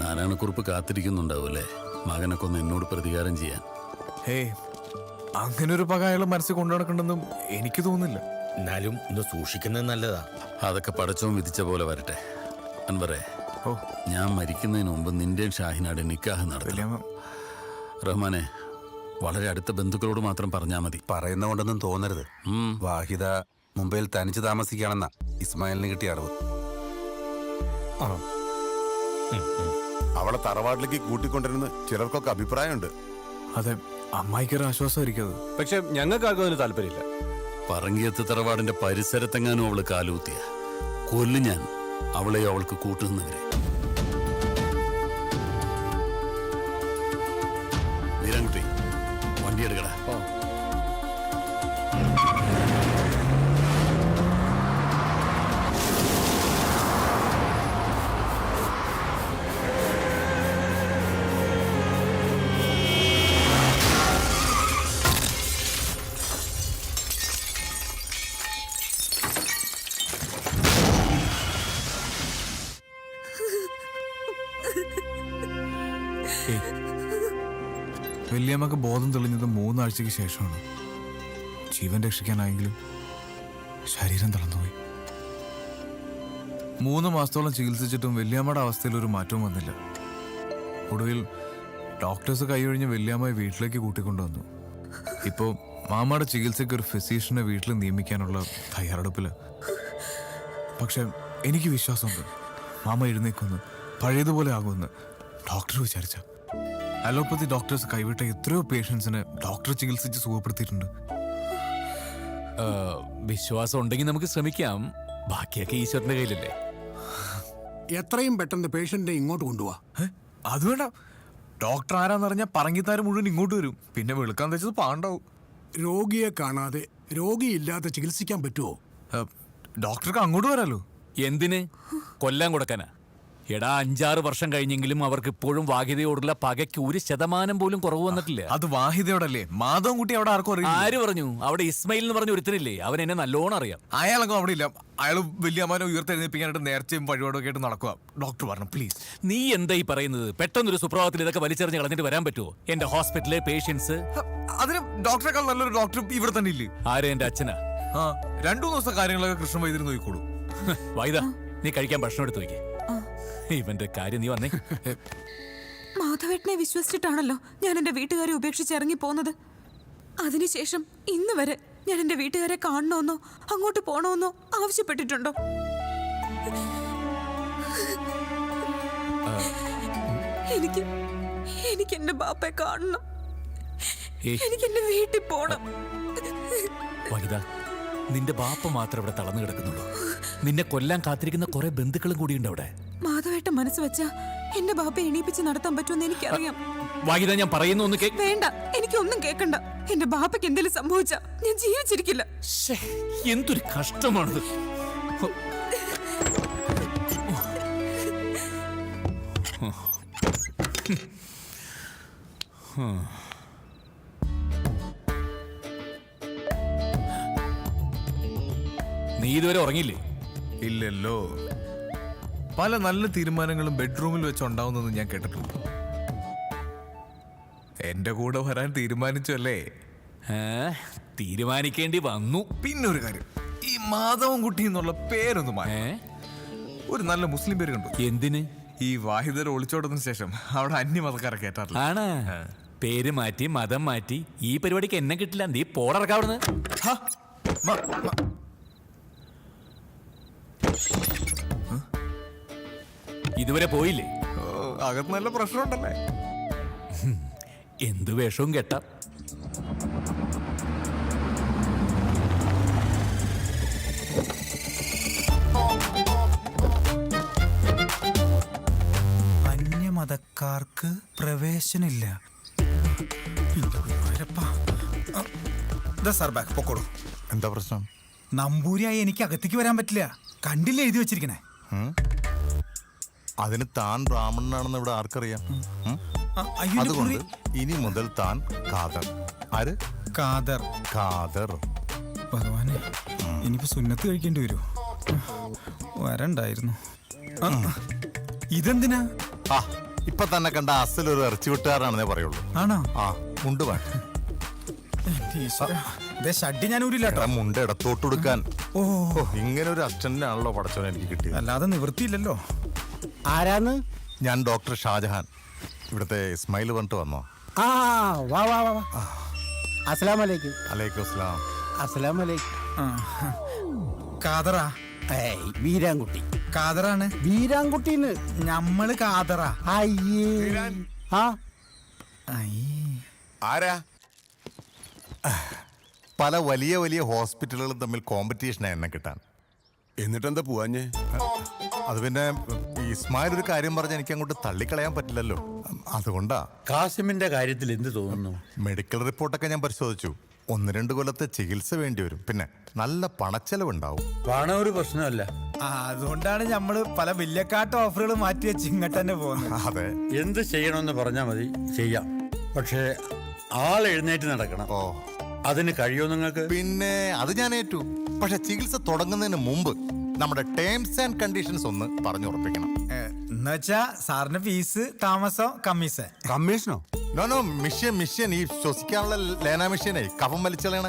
നാരായണക്കുറുപ്പ് കാത്തിരിക്കുന്നുണ്ടാവൂല്ലേ മകനെ കൊന്ന് എന്നോട് പ്രതികാരം ചെയ്യാൻ? ഹേയ്, അങ്ങനൊരു പക അയാളെ മനസ്സിൽ കൊണ്ടു നടക്കണ്ടെന്നും എനിക്ക് തോന്നുന്നില്ല. എന്നാലും ഒന്ന് സൂക്ഷിക്കുന്നത് നല്ലതാ. അതൊക്കെ പടച്ചോൻ വിധിച്ച പോലെ വരട്ടെ. അൻവറേ, ഞാൻ മരിക്കുന്നതിന് മുമ്പ് നിന്റെയും ഷാഹിനാടെ നിക്കാഹ് നടത്തില്ല. റഹ്മാനെ, വളരെ അടുത്ത ബന്ധുക്കളോട് മാത്രം പറഞ്ഞാൽ മതി. പറയുന്ന കൊണ്ടൊന്നും തോന്നരുത്. വാഹിദ മുംബൈയിൽ തനിച്ച് താമസിക്കുകയാണെന്നാ ഇസ്മായിലിന് കിട്ടിയ അറിവ്. അവളെ തറവാട്ടിലേക്ക് കൂട്ടിക്കൊണ്ടിരുന്ന് ചിലർക്കൊക്കെ അഭിപ്രായമുണ്ട്. അതെ, അമ്മായിക്കൊരു ആശ്വാസമായിരിക്കും അത്. പക്ഷെ ഞങ്ങൾക്ക് ആർക്കും അതിന് താല്പര്യമില്ല. പറങ്കിയത്ത് തറവാടിന്റെ പരിസരത്തെങ്ങാനും അവള് കാലൂത്തിയ കൊല്ലു ഞാൻ അവളെയോ അവൾക്ക് കൂട്ടുന്നവരെ. വീരൻകുട്ടി, വണ്ടി എടുക്കടാ. വല്യമ്മക്ക് ബോധം തെളിഞ്ഞത് 3 ആഴ്ചയ്ക്ക് ശേഷമാണ്. ജീവൻ രക്ഷിക്കാനായെങ്കിലും ശരീരം തളർന്നുപോയി. 3 മാസത്തോളം ചികിത്സിച്ചിട്ടും വല്യമ്മയുടെ അവസ്ഥയിൽ ഒരു മാറ്റവും വന്നില്ല. ഒടുവിൽ ഡോക്ടേഴ്സ് കൈയൊഴിഞ്ഞ് വല്യമ്മയെ വീട്ടിലേക്ക് കൂട്ടിക്കൊണ്ടുവന്നു. ഇപ്പോൾ മാമയുടെ ചികിത്സയ്ക്ക് ഒരു ഫിസീഷ്യനെ വീട്ടിൽ നിയമിക്കാനുള്ള തയ്യാറെടുപ്പില്. പക്ഷെ എനിക്ക് വിശ്വാസമുണ്ട്, മാമ എഴുന്നേക്കൊന്ന് പഴയതുപോലെ ആകുമെന്ന് ഡോക്ടർ വിചാരിച്ച. അലോപ്പതി ഡോക്ടേഴ്സ് കൈവിട്ട എത്രയോ പേഷ്യൻസിനെ ഡോക്ടർ ചികിത്സിച്ച് സുഖപ്പെടുത്തിയിട്ടുണ്ട്. വിശ്വാസം ഉണ്ടെങ്കിൽ നമുക്ക് ശ്രമിക്കാം. ബാക്കിയൊക്കെ ഈശ്വരന്റെ കയ്യിലല്ലേ. എത്രയും പെട്ടെന്ന് പേഷ്യന്റിനെ ഇങ്ങോട്ട് കൊണ്ടുപോവാ. അത് വേണ്ട, ഡോക്ടർ ആരാന്നറിഞ്ഞാൽ പറങ്കിത്താര് മുഴുവൻ ഇങ്ങോട്ട് വരും. പിന്നെ വെളുക്കാൻ തെച്ചത് പാണ്ടാവും. രോഗിയെ കാണാതെ രോഗിയില്ലാതെ ചികിത്സിക്കാൻ പറ്റുമോ? ഡോക്ടർക്ക് അങ്ങോട്ട് വരാലോ. എന്തിന്? കൊല്ലാൻ കൊടുക്കാനാ? എടാ, 5-6 വർഷം കഴിഞ്ഞെങ്കിലും അവർക്ക് ഇപ്പോഴും വാഹിദയോടുള്ള പകയ്ക്ക് 1% പോലും കുറവ് വന്നിട്ടില്ല. അത് വാഹിദയോടല്ലേ? മാധവൻകുട്ടി അവിടെ ആർക്കും അറിയില്ല. ആര് പറഞ്ഞു? അവിടെ ഇസ്മയിൽ എന്ന് പറഞ്ഞ ഒരുത്തനില്ലേ, അവൻ എന്നെ നല്ലോണം അറിയാം. അയാളൊക്കെ അവിടെ ഇല്ല. അയാൾ വലിയ അമ്മാനെ ഉയർത്തെഴുന്നേൽപ്പിക്കാനായിട്ട് നേർച്ചയും വഴിപാടൊക്കെ ആയിട്ട് നടക്കുക. ഡോക്ടർ പറഞ്ഞു, പ്ലീസ്. നീ എന്താ ഈ പറയുന്നത്? പെട്ടെന്നൊരു സുപ്രഭാതത്തിൽ ഇതൊക്കെ വലിച്ചെറിഞ്ഞ് കളഞ്ഞിട്ട് വരാൻ പറ്റുമോ? എന്റെ ഹോസ്പിറ്റലിലെ പേഷ്യൻസ്. അതിന് ഡോക്ടറെക്കാൾ നല്ലൊരു ഡോക്ടർ ഇവിടെ തന്നെ ഇല്ലേ? ആരെ? എന്റെ അച്ഛനാ. 2-3 ദിവസത്തെ കാര്യങ്ങളൊക്കെ കൃഷ്ണ വൈദ്യര് നോക്കിക്കോളൂ. വൈദ, നീ കഴിക്കാൻ ഭക്ഷണം എടുത്ത് വയ്ക്കേ. ഇവന്റെ കാര്യം നീ വന്നേ. മാധവേട്ടനെ വിശ്വസിച്ചിട്ടാണല്ലോ ഞാൻ എന്റെ വീട്ടുകാരെ ഉപേക്ഷിച്ച് ഇറങ്ങി പോന്നത്. അതിനുശേഷം ഇന്ന് വരെ ഞാൻ എന്റെ വീട്ടുകാരെ കാണണമെന്നോ അങ്ങോട്ട് പോണമെന്നോ ആവശ്യപ്പെട്ടിട്ടുണ്ടോ? എനിക്ക് എന്റെ ബാപ്പയെ കാണണം. എനിക്ക് എന്റെ വീട്ടിൽ പോണം. വനിത, നിന്റെ ബാപ്പ മാത്രം ഇവിടെ തളർന്നു കിടക്കുന്നുള്ളൂ. നിന്നെ കൊല്ലാൻ കാത്തിരിക്കുന്ന കുറെ ബന്ധുക്കളും കൂടിയുണ്ട് അവിടെ. മാധവേട്ട മനസ്സ് വെച്ചാ എന്റെ ബാപ്പയെ എണീപ്പിച്ച് നടത്താൻ പറ്റുമെന്ന് എനിക്കറിയാം. വാഹിദ, ഞാൻ പറയുന്ന ഒന്ന് വേണ്ട, എനിക്കൊന്നും കേൾക്കണ്ട. എന്റെ ബാപ്പയ്ക്ക് എന്തെങ്കിലും സംഭവിച്ചാ ഞാൻ ജീവിച്ചിരിക്കില്ല. എന്തൊരു കഷ്ടമാണത്. നീ ഇതുവരെ ഉറങ്ങിയില്ലേ? ഇല്ലല്ലോ. പല നല്ല തീരുമാനങ്ങളും ബെഡ്റൂമിൽ വെച്ച് ഉണ്ടാവുന്നെന്ന് ഞാൻ കേട്ടിട്ടുണ്ട്. എന്റെ കൂടെ വരാൻ തീരുമാനിച്ചു അല്ലേ? തീരുമാനിക്കേണ്ടി വന്നു. പിന്നെ ഒരു കാര്യം, ഈ മാധവൻകുട്ടി എന്നുള്ള പേരൊന്നും ഒരു നല്ല മുസ്ലിം പേര് കണ്ടു. എന്തിന്? ഈ വാഹിദരെ ഒളിച്ചോടതിനു ശേഷം അവിടെ അന്യമതക്കാരെ കേട്ടാറില്ല. ആണ്. പേര് മാറ്റി മതം മാറ്റി ഈ പരിപാടിക്ക് എന്നെ കിട്ടില്ല. നീ പോടറക്കാവിടുന്ന്. ഇതുവരെ പോയില്ലേ? അകത്ത് നല്ല പ്രശ്നമുണ്ടല്ലേ? എന്ത് വേഷവും കെട്ടാം. അന്യമതക്കാർക്ക് പ്രവേശനമില്ല. എന്താ പ്രശ്നം? നമ്പൂരിയായി എനിക്ക് അകത്തേക്ക് വരാൻ പറ്റില്ല. കണ്ടില്ല എഴുതി വെച്ചിരിക്കണേ. അതിന് താൻ ബ്രാഹ്മണനാണെന്ന് ഇവിടെ ആർക്കറിയാം? അയ്യോ, എന്റെ അതുകൊണ്ട് പുള്ളി- ഇനി മുതൽ താൻ ഖാദർ. ആര്? ഖാദർ. ഖാദർ. ഭഗവാനെ, ഇനിയിപ്പോ സുന്നത്ത് കഴിക്കേണ്ടി വരുമോ? വരണ്ടായിരുന്നു. ഇതെന്തിനാ? ആ ഇപ്പൊ തന്നെ കണ്ട അസലൊരു ഇറച്ചി വിട്ടുകാരാണെന്നേ പറയുള്ളൂ. ആണോ? ആ മുണ്ട് വേണ്ട. എന്റെ ഈശ്വരാ. ദേ ഷഡ്ഡി ഞാൻ ഊരില്ലാട്ടോ. എടാ, മുണ്ട് ഇടത്തോട്ട് കൊടുക്കാൻ. ഓ, ഇങ്ങനെ ഒരു അസിസ്റ്റന്റിനാണല്ലോ പടച്ചോനെ എനിക്ക് കിട്ടിയത്. അല്ലാതെ നിവൃത്തിയില്ലല്ലോ. ആരാന്ന്? ഞാൻ ഡോക്ടർ ഷാജഹാൻ. ഇവിടുത്തെ ഇസ്മായിൽ പറഞ്ഞിട്ട് വന്നോ? ആ വാ വാ വാ വാ. അസ്സലാമലൈക്കും. അലൈക്കും അസ്സലാം. അസ്സലാമലൈക്കും. ഖാദറാ? ഏയ് വീരാൻകുട്ടി. ഖാദറാണ്. വീരാൻകുട്ടിന്ന്. ഞമ്മള് ഖാദറാ. അയ്യേ. ആ ആരാ? പല വലിയ വലിയ ഹോസ്പിറ്റലുകളും തമ്മിൽ കോമ്പറ്റീഷനാ എന്നെ കിട്ടാൻ. എന്നിട്ടെന്താ പോവാഞ്ഞേ? അത് പിന്നെ ഇസ്മായിൽ ഒരു കാര്യം പറഞ്ഞ് എനിക്ക് അങ്ങോട്ട് തള്ളിക്കളയാൻ പറ്റില്ലല്ലോ. അതുകൊണ്ടാ. കാസിമിന്റെ കാര്യത്തിൽ എന്ത് തോന്നുന്നു? മെഡിക്കൽ റിപ്പോർട്ടൊക്കെ ഞാൻ പരിശോധിച്ചു. 1-2 കൊല്ലത്തെ ചികിത്സ വേണ്ടി വരും. പിന്നെ നല്ല പണച്ചെലവുണ്ടാവും. പണം ഒരു പ്രശ്നമല്ല. അതുകൊണ്ടാണ് നമ്മള് പല വലിയക്കാട്ട് ഓഫറുകൾ മാറ്റി വെച്ച് ഇങ്ങോട്ട് തന്നെ പോകുന്നത്. അതെ. എന്ത് ചെയ്യണമെന്ന് പറഞ്ഞാൽ മതി, ചെയ്യാം. പക്ഷേ ആൾ എഴുന്നേറ്റ് നടക്കണം. ഓ, അതിന് കഴിയുമോ നിങ്ങൾക്ക്? പിന്നെ അത് ഞാൻ ഏറ്റു. പക്ഷെ ചികിത്സ തുടങ്ങുന്നതിന് മുമ്പ് നമ്മുടെ ടേംസ് ആൻഡ് കണ്ടീഷൻസ് ഒന്ന് പറഞ്ഞുറപ്പിക്കണം. എന്നുവെച്ചാ സാറിന് ഫീസ്, താമസം, കമ്മീഷൻ. കമ്മീഷനോ? നോ മിഷ്യൻ ഈ ശ്വസിക്കാനുള്ള ലേന മിഷ്യനെ കഫം വലിച്ചളയണ.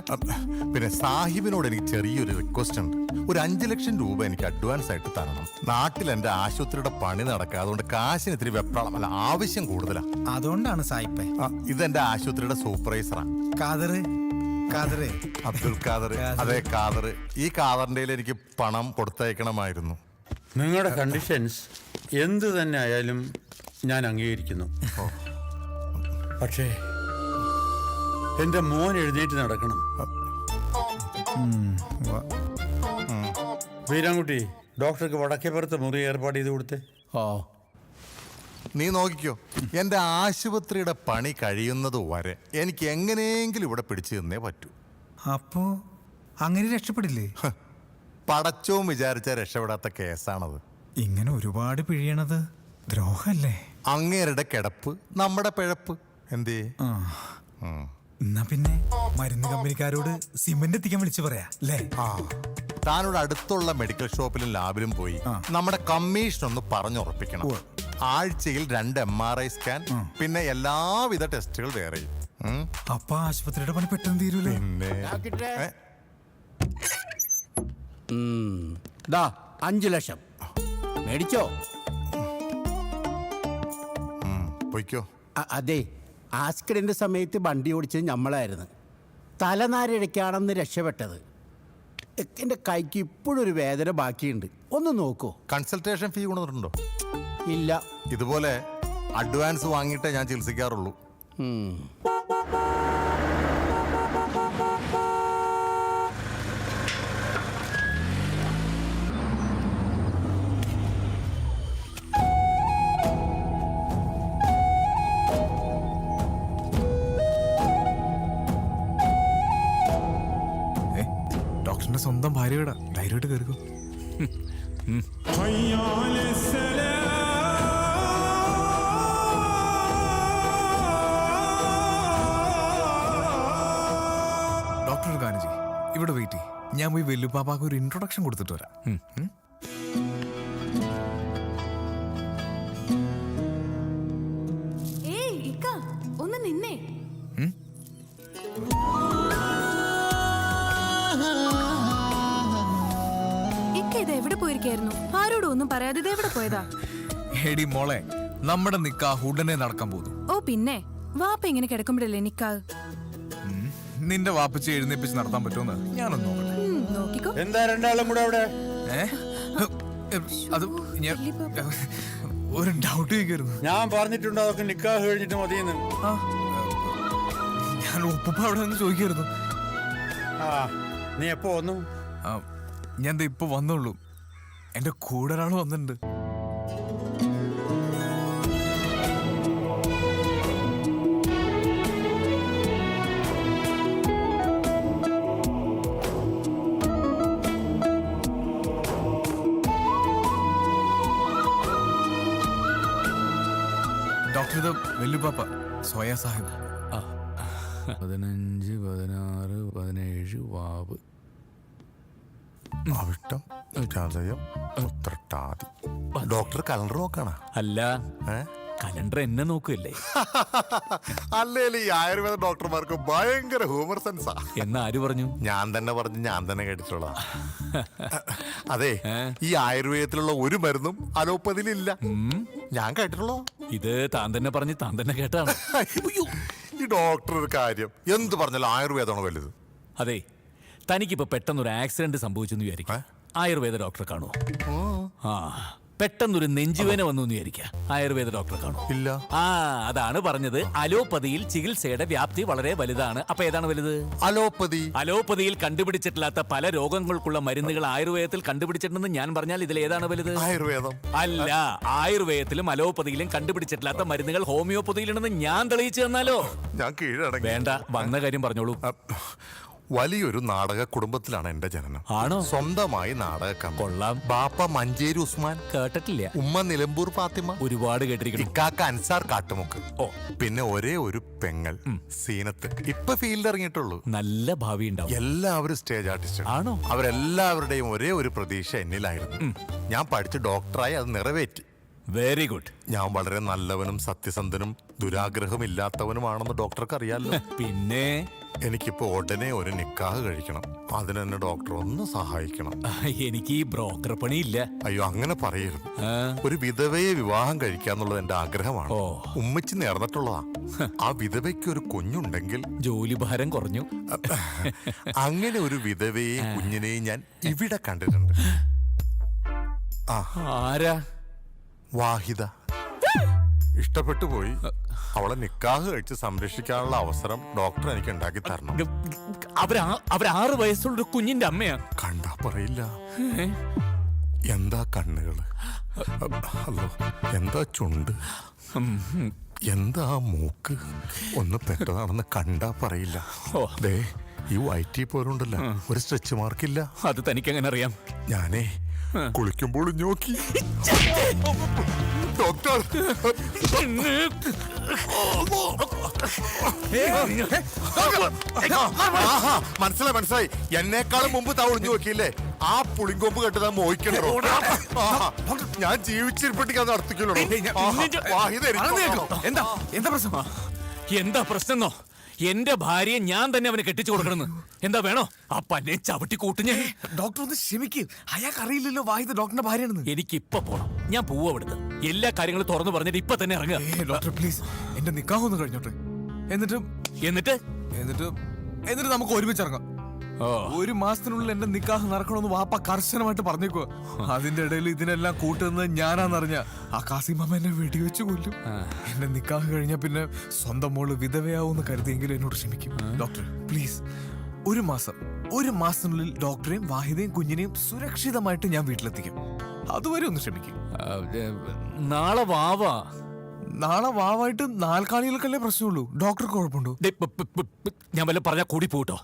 പിന്നെ സാഹിബിനോട് എനിക്ക് ചെറിയൊരു റിക്വസ്റ്റ് ഉണ്ട്. ഒരു 5 ലക്ഷം രൂപ എനിക്ക് അഡ്വാൻസ് ആയിട്ട് തരണം. നാട്ടിൽ എന്റെ ആശുപത്രിയുടെ പണി നടക്കുക. അതുകൊണ്ട് കാശിന് ഇത്തിരി വെപ്രാളം അല്ല, ആവശ്യം കൂടുതലാ. അതുകൊണ്ടാണ് സായിപ്പേ. ഇതെന്റെ ആശുപത്രിയുടെ സൂപ്പർവൈസറാ. ഖാദറ്. അബ്ദുൽ ഖാദർ. അതെ, ഖാദർ. ഈ ഖാദറിന്റെ എനിക്ക് പണം കൊടുത്തയക്കണമായിരുന്നു. നിങ്ങളുടെ കണ്ടീഷൻസ് എന്ത് തന്നെ ആയാലും ഞാൻ അംഗീകരിക്കുന്നു. പക്ഷേ എന്റെ മോൻ എഴുന്നേറ്റ് നടക്കണം. വീരാൻകുട്ടി, ഡോക്ടർക്ക് വടക്കേപ്പുറത്ത് മുറി ഏർപ്പാട് ചെയ്ത് കൊടുത്തേ. നീ നോക്കിക്കോ, എന്റെ ആശുപത്രിയുടെ പണി കഴിയുന്നത് വരെ എനിക്ക് എങ്ങനെയെങ്കിലും ഇവിടെ പിടിച്ചു തന്നേ പറ്റൂ. അപ്പോ അങ്ങനെ രക്ഷപ്പെടില്ലേ? പടച്ചവും വിചാരിച്ച രക്ഷപ്പെടാത്ത കേസാണത്. ഇങ്ങനെ ഒരുപാട് പിഴിയണത് ദ്രോഹല്ലേ? അങ്ങേരുടെ കിടപ്പ് നമ്മുടെ പിഴപ്പ്. എന്തേ? എന്നാ പിന്നെ മരുന്ന് കമ്പനിക്കാരോട് സിമന്റ് എത്തിക്കാൻ വിളിച്ചു പറയാ അല്ലേ? താനോട് അടുത്തുള്ള മെഡിക്കൽ ഷോപ്പിലും ലാബിലും പോയി നമ്മുടെ കമ്മീഷൻ ഒന്ന് പറഞ്ഞുറപ്പിക്കണം. ആഴ്ചയിൽ 2 MRI സ്കാൻ, പിന്നെ എല്ലാവിധ ടെസ്റ്റുകൾ വേറെയും. അപ്പൊ ആശുപത്രിയുടെ പണി പെട്ടെന്ന് തീരൂലേ? പിന്നെ 5 ലക്ഷം മേടിച്ചോ? പോയിക്കോ. അതെ, ആക്സിഡന്റ് സമയത്ത് വണ്ടി ഓടിച്ചത് നമ്മളായിരുന്നു. തലനാരിഴയ്ക്കാണെന്ന് രക്ഷപ്പെട്ടത്. എൻ്റെ കൈക്ക് ഇപ്പോഴൊരു വേദന ബാക്കിയുണ്ട്. ഒന്ന് നോക്കൂ. കൺസൾട്ടേഷൻ ഫീ കൊണ്ടുവന്നിട്ടുണ്ടോ? ഇല്ല. ഇതുപോലെ അഡ്വാൻസ് വാങ്ങിയിട്ടേ ഞാൻ ചികിത്സിക്കാറുള്ളൂ. ഡോക്ടറിന്റെ സ്വന്തം ഭാര്യയുടെ ധൈര്യമായിട്ട് കയറിക്കോ. ഡോക്ടർ ഒരു കാര്യം ചെയ്യ്, ഇവിടെ വെയിറ്റ് ചെയ്യ്. ഞാൻ പോയി വെല്ലുപ്പാപ്പാക്ക് ഒരു ഇൻട്രൊഡക്ഷൻ കൊടുത്തിട്ട് വരാം. ഒന്ന് നിന്നേ. ഇത് എവിടെ പോയിരിക്കായിരുന്നു? ആരോടും ഒന്നും പറയാതെ ഇത് എവിടെ പോയതാ? എടി മോളെ, നമ്മുടെ നിക്കാഹ് ഉടനെ നടക്കാൻ പോകുന്നു. ഓ പിന്നെ, വാപ്പ ഇങ്ങനെ കിടക്കുമ്പോഴല്ലേ നിക്കാഹ്? നിന്റെ വാപ്പച്ചി എഴുന്നേപ്പിച്ച് നടത്താൻ പറ്റുമെന്ന് ഞാനൊന്ന് നോക്കട്ടെ. നോക്കിക്കോ. എന്താ രണ്ടാളും കൂടെ അവിടെ? അത് ഞാൻ ഒരു ഡൗട്ട് ചോദിക്കായിരുന്നു. ഞാൻ പറഞ്ഞിട്ടുണ്ടോ അതൊക്കെ നിക്കാഹ് കഴിഞ്ഞിട്ട് മതിയെന്ന്? ഞാൻ ഉപ്പ അവിടെ നിന്ന് ചോദിക്കായിരുന്നു. നീ എപ്പോ വന്നു? ഞാൻ ഇപ്പൊ വന്നുള്ളൂ. എന്റെ കൂടെ ഒരാൾ വന്നിട്ടുണ്ട്. ഡോക്ടർ ഇത് വെല്ലുപാപ്പ സോയ സാഹിബ്. 15, 16, 17 വാവ്. അവിട്ടം ചതയം ഉത്രട്ടാതി. ഡോക്ടർ കലണ്ടർ നോക്കണ? അല്ല, കലണ്ടർ എന്നെ നോക്കുകയല്ലേ? അല്ലേലും ഈ ആയുർവേദ ഡോക്ടർമാർക്ക് ഭയങ്കര ഹ്യൂമർ സെൻസാ. എന്ന് ആര് പറഞ്ഞു? ഞാൻ തന്നെ പറഞ്ഞ് ഞാൻ തന്നെ കേട്ടിട്ടുള്ള. അതെ, ഈ ആയുർവേദത്തിലുള്ള ഒരു മരുന്നും അലോപ്പതിയിലില്ല. ഞാൻ കേട്ടിട്ടുള്ളോ? ഇത് താൻ തന്നെ പറഞ്ഞ് താൻ തന്നെ കേട്ടാണ്. ഈ ഡോക്ടർ ഒരു കാര്യം എന്ത് പറഞ്ഞാലും ആയുർവേദമാണ് വലുത്. അതെ, തനിക്കിപ്പോ പെട്ടെന്നൊരു ആക്സിഡന്റ് സംഭവിച്ചെന്ന് വിചാരിക്കാം, ആയുർവേദ ഡോക്ടറെ കാണുമോ? ആ, പെട്ടെന്നൊരു നെഞ്ചുവേന വന്നു എന്ന് വിചാരിക്കാം, ആയുർവേദ ഡോക്ടറെ കാണുമോ? ഇല്ല. ആ, അതാണ് പറഞ്ഞത്, അലോപ്പതിയിൽ ചികിത്സയുടെ വ്യാപ്തി വളരെ വലുതാണ്. അപ്പൊ ഏതാണ് വലുത്? അലോപ്പതി. അലോപ്പതിയിൽ കണ്ടുപിടിച്ചിട്ടില്ലാത്ത പല രോഗങ്ങൾക്കുള്ള മരുന്നുകൾ ആയുർവേദത്തിൽ കണ്ടുപിടിച്ചിട്ടുണ്ടെന്ന് ഞാൻ പറഞ്ഞാൽ ഇതിൽ ഏതാണ് വലുത്? ആയുർവേദം. അല്ല, ആയുർവേദത്തിലും അലോപ്പതിയിലും കണ്ടുപിടിച്ചിട്ടില്ലാത്ത മരുന്നുകൾ ഹോമിയോപ്പതിയിലുണ്ടെന്ന് ഞാൻ തെളിയിച്ചു തന്നാലോ? ഞാൻ കീഴടങ്ങി. വേണ്ട, വന്ന കാര്യം പറഞ്ഞോളൂ. വലിയൊരു നാടക കുടുംബത്തിലാണ് എന്റെ ജനനം. ആണോ? സ്വന്തമായി നാടക. കൊള്ളാം. ബാപ്പ മഞ്ചേരി ഉസ്മാൻ. കേട്ടിട്ടില്ല. ഉമ്മ നിലമ്പൂർ ഫാത്തിമ. ഒരുപാട് കേട്ടിരിക്കുന്നു. ഇക്കാക്ക അൻസാർ കാട്ടുമുക്ക്. ഓ, പിന്നെ ഒരേ ഒരു പെങ്ങൾ സീനത്ത്. ഇപ്പൊ ഫീൽഡ് ഇറങ്ങിയിട്ടുള്ളൂ. നല്ല ഭാവി ഉണ്ടാവും. എല്ലാവരും സ്റ്റേജ് ആർട്ടിസ്റ്റ് ആണോ? അവരെല്ലാവരുടെയും ഒരേ ഒരു പ്രതീക്ഷ എന്നിലായിരുന്നു. ഞാൻ പഠിച്ച് ഡോക്ടറായി അത് നിറവേറ്റി. Very good. ഞാൻ വളരെ നല്ലവനും സത്യസന്ധനും ദുരാഗ്രഹം ഇല്ലാത്തവനുമാണെന്ന് ഡോക്ടർക്ക് അറിയാലോ. പിന്നെ എനിക്കിപ്പോ ഉടനെ ഒരു നിക്കാഹ് കഴിക്കണം. അതിനെന്നെ ഡോക്ടർ ഒന്ന് സഹായിക്കണം. എനിക്ക് ഈ ബ്രോക്കർ പണിയില്ല. അയ്യോ, അങ്ങനെ പറയരുത്. ഒരു വിധവയെ വിവാഹം കഴിക്കാന്നുള്ളത് എന്റെ ആഗ്രഹമാണ്. ഉമ്മച്ചി നേർന്നിട്ടുള്ളതാ. ആ വിധവയ്ക്ക് ഒരു കുഞ്ഞുണ്ടെങ്കിൽ ജോലി ഭാരം കുറഞ്ഞു. അങ്ങനെ ഒരു വിധവയെയും കുഞ്ഞിനെയും ഞാൻ ഇവിടെ കണ്ടിട്ടുണ്ട്. ആരാ? വാഹിദ. ഇഷ്ടപ്പെട്ടു പോയി. അവളെ നിക്കാഹ് കഴിച്ച് സംരക്ഷിക്കാനുള്ള അവസരം ഡോക്ടർ എനിക്ക് ഉണ്ടാക്കി തരണം. അവർ 6 വയസ്സുള്ള ഒരു കുഞ്ഞിന്റെ അമ്മയാ. കണ്ടാ പറയില്ല. എന്താ കണ്ണുകള്, അല്ലോ എന്താ ചുണ്ട്, എന്താ മൂക്ക്, ഒന്ന് പെട്ടതാണെന്ന് കണ്ടാ പറയില്ല. ദേ, ഈ വയറ്റി പോലുണ്ടല്ലോ, ഒരു സ്ട്രെച്ച് മാർക്കില്ല. അത് തനിക്ക് എങ്ങനെ അറിയാം? ഞാനേ കുളിക്കുമ്പോൾ നോക്കി. ഡോക്ടർ, മനസ്സിലായി. എന്നേക്കാളും മുമ്പ് താ ഒളിഞ്ഞു നോക്കിയില്ലേ? ആ പുളിങ്കൊമ്പ് കെട്ടതാ മോഹിക്കണോ? ഞാൻ ജീവിച്ചിരിപ്പട്ടിക്കാന്ന് നടത്തിക്കല്ലോ. എന്താ പ്രശ്നം? എന്റെ ഭാര്യയെ ഞാൻ തന്നെ അവന് കെട്ടിച്ചു കൊടുക്കണമെന്ന് എന്താ വേണോ? ആ പന്നെ ചവിട്ടി കൂട്ടുഞ്ഞേ. ഡോക്ടർ ഒന്ന് ക്ഷമിക്കും, അയാൾക്ക് അറിയില്ലല്ലോ വാഹിദ ഡോക്ടറിന്റെ ഭാര്യയാണെന്ന്. എനിക്ക് ഇപ്പൊ പോണം. ഞാൻ പോവാ അവിടുന്ന്. എല്ലാ കാര്യങ്ങളും തുറന്നു പറഞ്ഞിട്ട് ഇപ്പൊ തന്നെ ഇറങ്ങുക. ഡോക്ടർ പ്ലീസ്, എന്റെ നിക്കാഹ് ഒന്ന് കഴിഞ്ഞോട്ടെ. എന്നിട്ട് നമുക്ക് ഒരുമിച്ച് ഇറങ്ങാം. 1 മാസത്തിനുള്ളിൽ എന്റെ നിക്കാഹ് നടക്കണമെന്ന് വാപ്പ കർശനമായിട്ട് പറഞ്ഞേക്കുക. അതിന്റെ ഇടയിൽ ഇതിനെല്ലാം കൂട്ടുന്നത് ഞാനാന്നറിഞ്ഞ ആ കാസിമാമ എന്നെ വെടിവെച്ച് കൊല്ലും. എന്റെ നിക്കാഹ് കഴിഞ്ഞ പിന്നെ സ്വന്തം മോള് വിധവയാവൂന്ന് കരുതിയെങ്കിലും എന്നോട് ക്ഷമിക്കും. ഡോക്ടർ പ്ലീസ്, 1 മാസത്തിനുള്ളിൽ ഡോക്ടറെയും വാഹിദയും കുഞ്ഞിനെയും സുരക്ഷിതമായിട്ട് ഞാൻ വീട്ടിലെത്തിക്കും. അതുവരെ ഒന്ന് ക്ഷമിക്കും. നാളെ വാവായിട്ട് 4 കാണികൾക്കല്ലേ പ്രശ്നമുള്ളൂ. ഡോക്ടർക്ക് കുഴപ്പമുണ്ടോ? ഞാൻ വല്ല പറഞ്ഞാൽ കൂടി പോട്ടോ.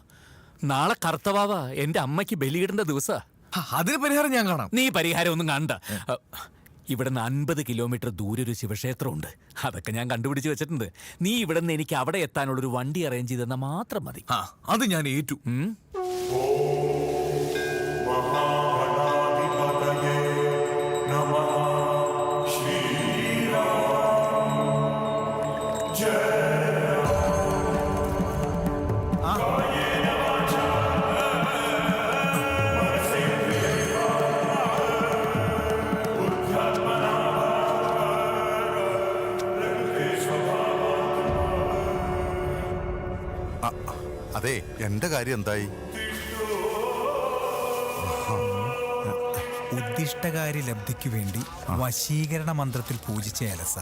നാളെ കറുത്തവാവ എന്റെ അമ്മയ്ക്ക് ബലിയിടേണ്ട ദിവസാ. അതിന് പരിഹാരം ഞാൻ കാണാം. നീ പരിഹാരം ഒന്നും കാണണ്ട. ഇവിടെ നിന്ന് 50 കിലോമീറ്റർ ദൂരെ ഒരു ശിവക്ഷേത്രമുണ്ട്. അതൊക്കെ ഞാൻ കണ്ടുപിടിച്ച് വെച്ചിട്ടുണ്ട്. നീ ഇവിടെ നിന്ന് എനിക്ക് അവിടെ എത്താനുള്ളൊരു വണ്ടി അറേഞ്ച് ചെയ്തെന്നാൽ മാത്രം മതി. അത് ഞാൻ ഏറ്റു. അതെ, എന്റെ കാര്യം എന്തായി? ഉദ്ദിഷ്ടകാര്യ ലബ്ധിക്കു വേണ്ടി വശീകരണ മന്ത്രത്തിൽ പൂജിച്ച ഏലസ.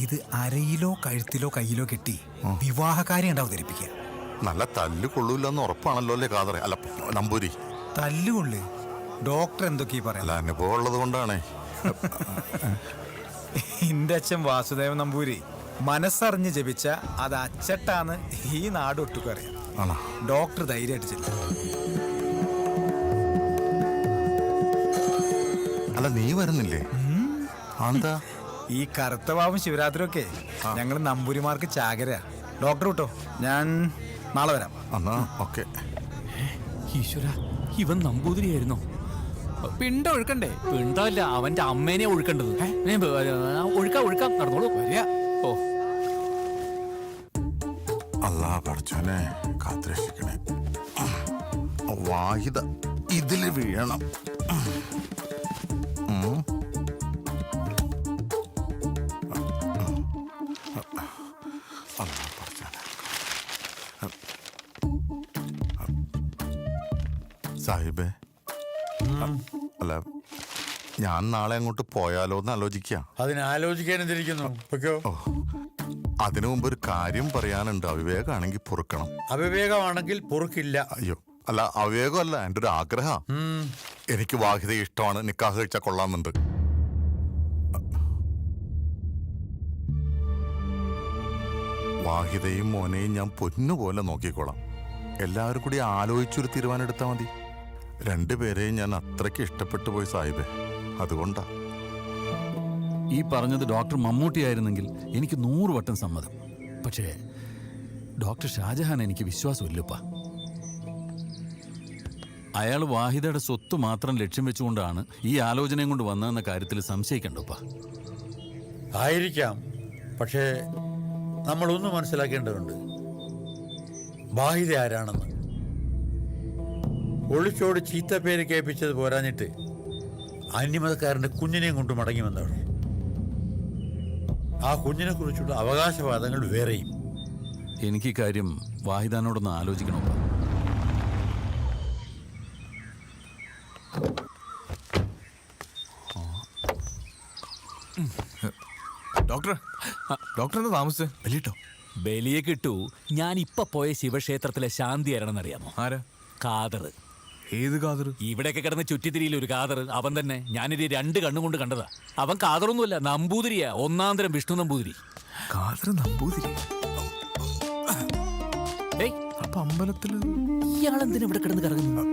ഇത് അരയിലോ കഴുത്തിലോ കയ്യിലോ കെട്ടി വിവാഹകാര്യം ഉണ്ട് അവതരിപ്പിക്കുക. നല്ല തല്ല് കൊള്ളൂല്ലെന്ന് ഉറപ്പാണല്ലോ അല്ലേ കാതറെ? അല്ല നമ്പൂരി. തല്ലുകൊള്ളു. ഡോക്ടർ എന്തൊക്കെയാ പറയാ? അനുഭവം ഉള്ളത് കൊണ്ടാണേ. എന്റെ അച്ഛൻ വാസുദേവൻ നമ്പൂരി മനസ്സറിഞ്ഞ് ജപിച്ച അത് അച്ചട്ടാന്ന് ഈ നാട് ഒട്ടുക്കും അറിയാം. ഡോക്ടർ ധൈര്യമായിട്ട് ചെല്ലും. അല്ല, നീ വരുന്നില്ലേ? എന്താ? ഈ കറുത്ത പാവം ശിവരാത്രി ഒക്കെ ഞങ്ങൾ നമ്പൂരിമാർക്ക് ചാകര. ഡോക്ടർ വിട്ടോ, ഞാൻ നാളെ വരാം. എന്നാ ഓക്കെ. ഈശ്വര, ഇവൻ നമ്പൂതിരിയായിരുന്നോ? പിണ്ട ഒഴുക്കണ്ടേ? പിണ്ടല്ല, അവന്റെ അമ്മേനെ ഒഴുക്കേണ്ടത്. ഒഴുക്കാം നടന്നോളൂ. ഓ, അല്ലാ പഠിച്ചോനെ കാത്തുരക്ഷിക്കണേ. വാഹിദ ഇതില് വീഴണം. സാഹിബേ, അല്ല ഞാൻ നാളെ അങ്ങോട്ട് പോയാലോ എന്ന് ആലോചിക്കാം. അതിനാലോചിക്കാൻ എന്തിരിക്കുന്നു? പൊയ്ക്കോ. അതിനു മുമ്പ് ഒരു കാര്യം പറയാനുണ്ട്. അവിവേകാണെങ്കിൽ പൊറുക്കണം. അവിവേകമാണെങ്കിൽ പൊറുക്കില്ല. അയ്യോ, അല്ല അവിവേകമല്ല, എൻ്റെ ഒരു ആഗ്രഹം. എനിക്ക് വാഹിദ ഇഷ്ടമാണ്, നിക്കാഹ് കഴിച്ചാൽ കൊള്ളാമെന്നുണ്ട്. വാഹിദയും മോനെയും ഞാൻ പൊന്നുപോലെ നോക്കിക്കോളാം. എല്ലാവരും കൂടി ആലോചിച്ചൊരു തീരുമാനം എടുത്താൽ മതി. രണ്ടുപേരെയും ഞാൻ അത്രയ്ക്ക് ഇഷ്ടപ്പെട്ടു പോയി സാഹിബേ, അതുകൊണ്ടാ. ഈ പറഞ്ഞത് ഡോക്ടർ മമ്മൂട്ടി ആയിരുന്നെങ്കിൽ എനിക്ക് 100 വട്ടം സമ്മതം. പക്ഷേ ഡോക്ടർ ഷാജഹാൻ എനിക്ക് വിശ്വാസമില്ലപ്പാ. അയാൾ വാഹിദയുടെ സ്വത്ത് മാത്രം ലക്ഷ്യം വെച്ചുകൊണ്ടാണ് ഈ ആലോചനയും കൊണ്ട് വന്നതെന്ന കാര്യത്തിൽ സംശയിക്കണ്ടപ്പാ. ആയിരിക്കാം, പക്ഷേ നമ്മളൊന്ന് മനസ്സിലാക്കേണ്ടതുണ്ട്. വാഹിദ ആരാണെന്ന്. ഒളിച്ചോട് ചീത്ത പേര് കേൾപ്പിച്ചത് പോരാഞ്ഞിട്ട് അന്യമതക്കാരൻ്റെ കുഞ്ഞിനെയും കൊണ്ട് മടങ്ങി വന്നവർ. ആ കുഞ്ഞിനെ കുറിച്ചുള്ള അവകാശവാദങ്ങൾ വേറെയും. എനിക്ക് ഈ കാര്യം വാഹിദാനോടൊന്ന് ആലോചിക്കണപ്പാ. ഡോക്ടർ എന്താ താമസിച്ചേ? വലിയിട്ടോ? ബലിയെ കിട്ടു. ഞാൻ ഇപ്പൊ പോയ ശിവക്ഷേത്രത്തിലെ ശാന്തി ആരാണെന്നറിയാമോ? ആരാ? കാദർ. ഏത് കാതർ? ഇവിടെയൊക്കെ കിടന്ന് ചുറ്റിത്തിരിയിൽ ഒരു കാദർ. അവൻ തന്നെ. ഞാനിത് 2 കണ്ണുകൊണ്ട് കണ്ടതാ. അവൻ കാദറൊന്നുമല്ല, നമ്പൂതിരിയാ. 1-ാം തരം വിഷ്ണു നമ്പൂതിരി. കാതർ നമ്പൂതിരി? ഏയ്, അപ്പൊ അമ്പലത്തില് ഇയാളെന്തിനാ ഇവിടെ കിടന്ന് കറങ്ങുന്നു?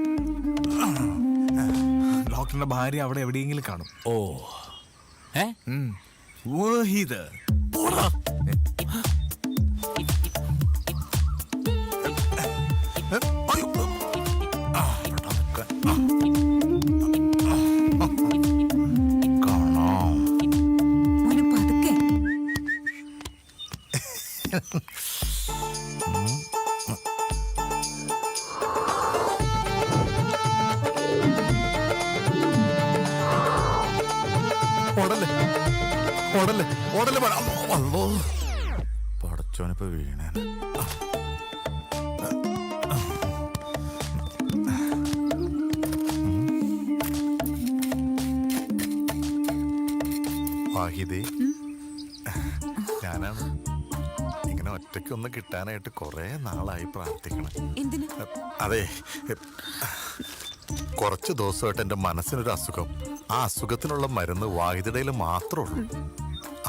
ഡോക്ടറിന്റെ ഭാര്യ അവിടെ എവിടെയെങ്കിലും കാണും. ഓ, വാഹിദ. മോനെ പതുക്കെ. ഓടല്ലേ ഓടല്ലേ ഓടല്ലേ വള്ളോ. പടച്ചോനിപ്പോ വീണേ. വാഹിദേ, ഞാനാണ്. ഇങ്ങനെ ഒറ്റയ്ക്കൊന്ന് കിട്ടാനായിട്ട് കുറെ നാളായി പ്രാർത്ഥിക്കണം. എന്തിന്? അതെ, കുറച്ച് ദിവസമായിട്ട് എൻ്റെ മനസ്സിനൊരു അസുഖം. ആ അസുഖത്തിനുള്ള മരുന്ന് വാഹിദയിൽ മാത്രമേ ഉള്ളൂ.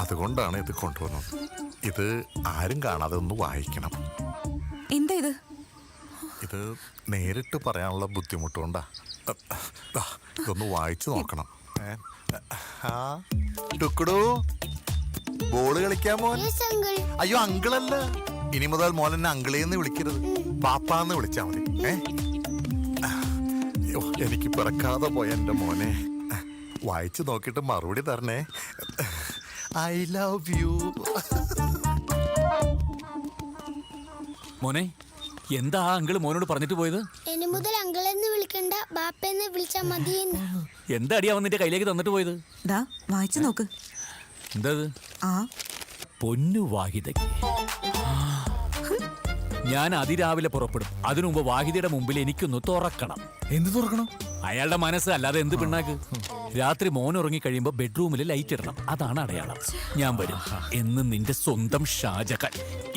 അതുകൊണ്ടാണ് ഇത് കൊണ്ടുവന്നത്. ഇത് ആരും കാണാതെ ഒന്ന് വായിക്കണം. എന്താ ഇത്? ഇത് നേരിട്ട് പറയാനുള്ള ബുദ്ധിമുട്ടുകൊണ്ടാ. ഇതൊന്ന് വായിച്ചു നോക്കണം. ടുക്കുടു, ബോള് കളിക്കാൻ മോൻ? അയ്യോ, അങ്കിളല്ല. ഇനി മുതൽ മോൻ എന്നെ അങ്കിളേന്ന് വിളിക്കരുത്, പാപ്പാന്ന് വിളിച്ചാ മതി. എനിക്ക് പിറക്കാതെ പോയ എൻ്റെ മോനെ, വായിച്ചു നോക്കിയിട്ട് മറുപടി തരണേ. I love you. മോനെ, എന്താ ആ അങ്കിള് മോനോട് പറഞ്ഞിട്ട് പോയത്? ഇനി മുതൽ അങ്കിളെന്ന് വിളിക്കണ്ട, ബാപ്പയെന്ന് വിളിച്ചാ മതിയെന്ന്. എന്താ അടിയാ വന്നിട്ട് കയ്യിലേക്ക് തന്നിട്ട് പോയത്? ദാ വായിച്ചു നോക്ക്. എന്താ? ആ പൊന്നു വാഹിദയ്ക്ക് ഞാൻ അതിരാവിലെ പുറപ്പെടും. അതിനു മുമ്പ് വാഹിദയുടെ മുമ്പിൽ എനിക്കൊന്ന് തുറക്കണം. എന്ത് തുറക്കണം? അയാളുടെ മനസ്സ്, അല്ലാതെ എന്ത് പിണ്ണാക്ക്. രാത്രി മോൻ ഉറങ്ങി കഴിയുമ്പോ ബെഡ്റൂമിൽ ലൈറ്റ് ഇടണം. അതാണ് അടയാളം. ഞാൻ വരും എന്ന് നിന്റെ സ്വന്തം ഷാജഹാൻ.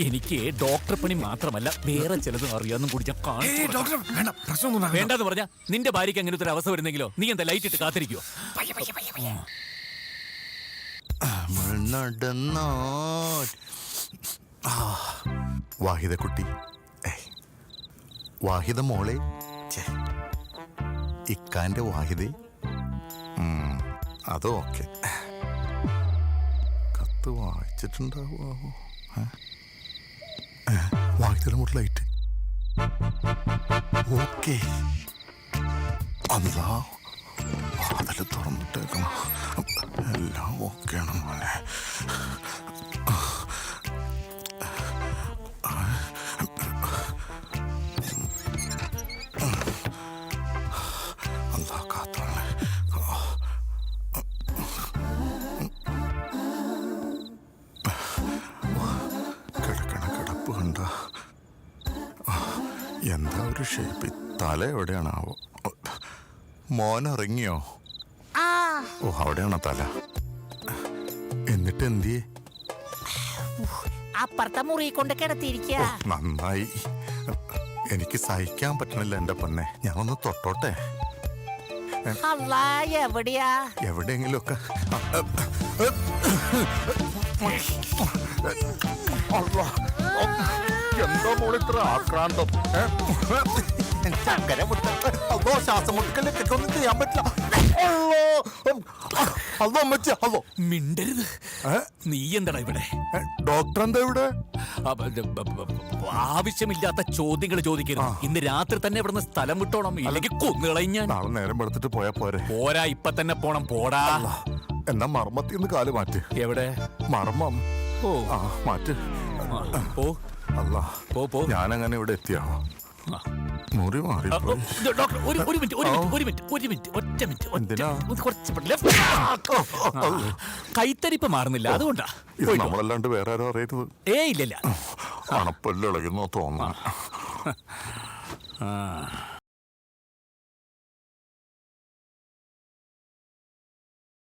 എനിക്ക് ഡോക്ടർ പണി മാത്രമല്ല വേറെ ചിലതും അറിയാന്നും കൂടി ഞാൻ കാണിച്ചു. വേണ്ടെന്ന് പറഞ്ഞാ നിന്റെ ഭാര്യയ്ക്ക് അങ്ങനത്തെ ഒരു അവസ്ഥ വരുന്നെങ്കിലോ നീ എന്താ ലൈറ്റ് ഇട്ട് കാത്തിരിക്കോ? വാഹിദ കുട്ടി, വാഹിദ മോളെ, ഇക്കാന്റെ വാഹിദേ. അതോ ഓക്കെ. പുസ്തകത്ത് വായിച്ചിട്ടുണ്ടാവോ? വായിച്ചാലും ഒരു ലൈറ്റ്. ഓക്കെ, അതാ വാതിൽ തുറന്നിട്ടേക്കണം. എല്ലാം ഓക്കെയാണ് മോനെ. അല്ലാ കാത്തോളെ. കിടക്കണ കിടപ്പ് കണ്ട എന്താ ഒരു ഷേപ്പ്. തല എവിടെയാണാവോ? മോനിറങ്ങിയോ? ഓ, അവിടെയാണോ തല? എന്നിട്ട് എന്തിയെ? അപ്പുറത്തെ മുറി കൊണ്ട് കിടത്തിയിരിക്കുക. നന്നായി. എനിക്ക് സഹിക്കാൻ പറ്റണില്ല എന്റെ പൊന്നെ. ഞാൻ ഒന്ന് തൊട്ടോട്ടെ? അല്ല, എവിടെയാ? എവിടെയെങ്കിലും ഒക്കെ. എന്താ മോളിത്ര ആക്രാന്തം? ചക്കര അതോ ശ്വാസം മുട്ടലൊക്കെ ഒന്നും ചെയ്യാൻ പറ്റില്ല. അതോ അമ്മച്ചി, അതോ മിണ്ടരുത്. നീ എന്താടാ ഇവിടെ? ഡോക്ടർ എന്താ ഇവിടെ? ആവശ്യമില്ലാത്ത ചോദ്യങ്ങൾ ചോദിക്കരുത്. ഇന്ന് രാത്രി തന്നെ ഇവിടുന്ന് സ്ഥലം വിട്ടോണം, ഇല്ലെങ്കിൽ കൊന്നുകളയും ഞാൻ. നാളെ നേരം എടുത്തിട്ട് പോയാ പോരെ? പോരാ, ഇപ്പൊ തന്നെ പോണം. പോടാ. എന്നാ മർമ്മത്തിന്ന് കാല് മാറ്റ്. എവിടെ മർമ്മം? ഓ, ആ മാറ്റ്. പോ. അല്ല, പോ. ഞാനങ്ങനെ ഇവിടെ എത്തിയോ? മുറി മാറി. ഡോക്ടർ, ഒരു മിനിറ്റ്, ഒറ്റ മിനിറ്റ്. എന്തിനാ? കൈത്തരിപ്പ് മാറുന്നില്ല, അതുകൊണ്ടാ. ഇത് നമ്മളല്ലാണ്ട് വേറെ ആരോ അറിയരുത്. ഇല്ലില്ല. അണപ്പല്ലിളകുന്നോ തോന്നുന്നു.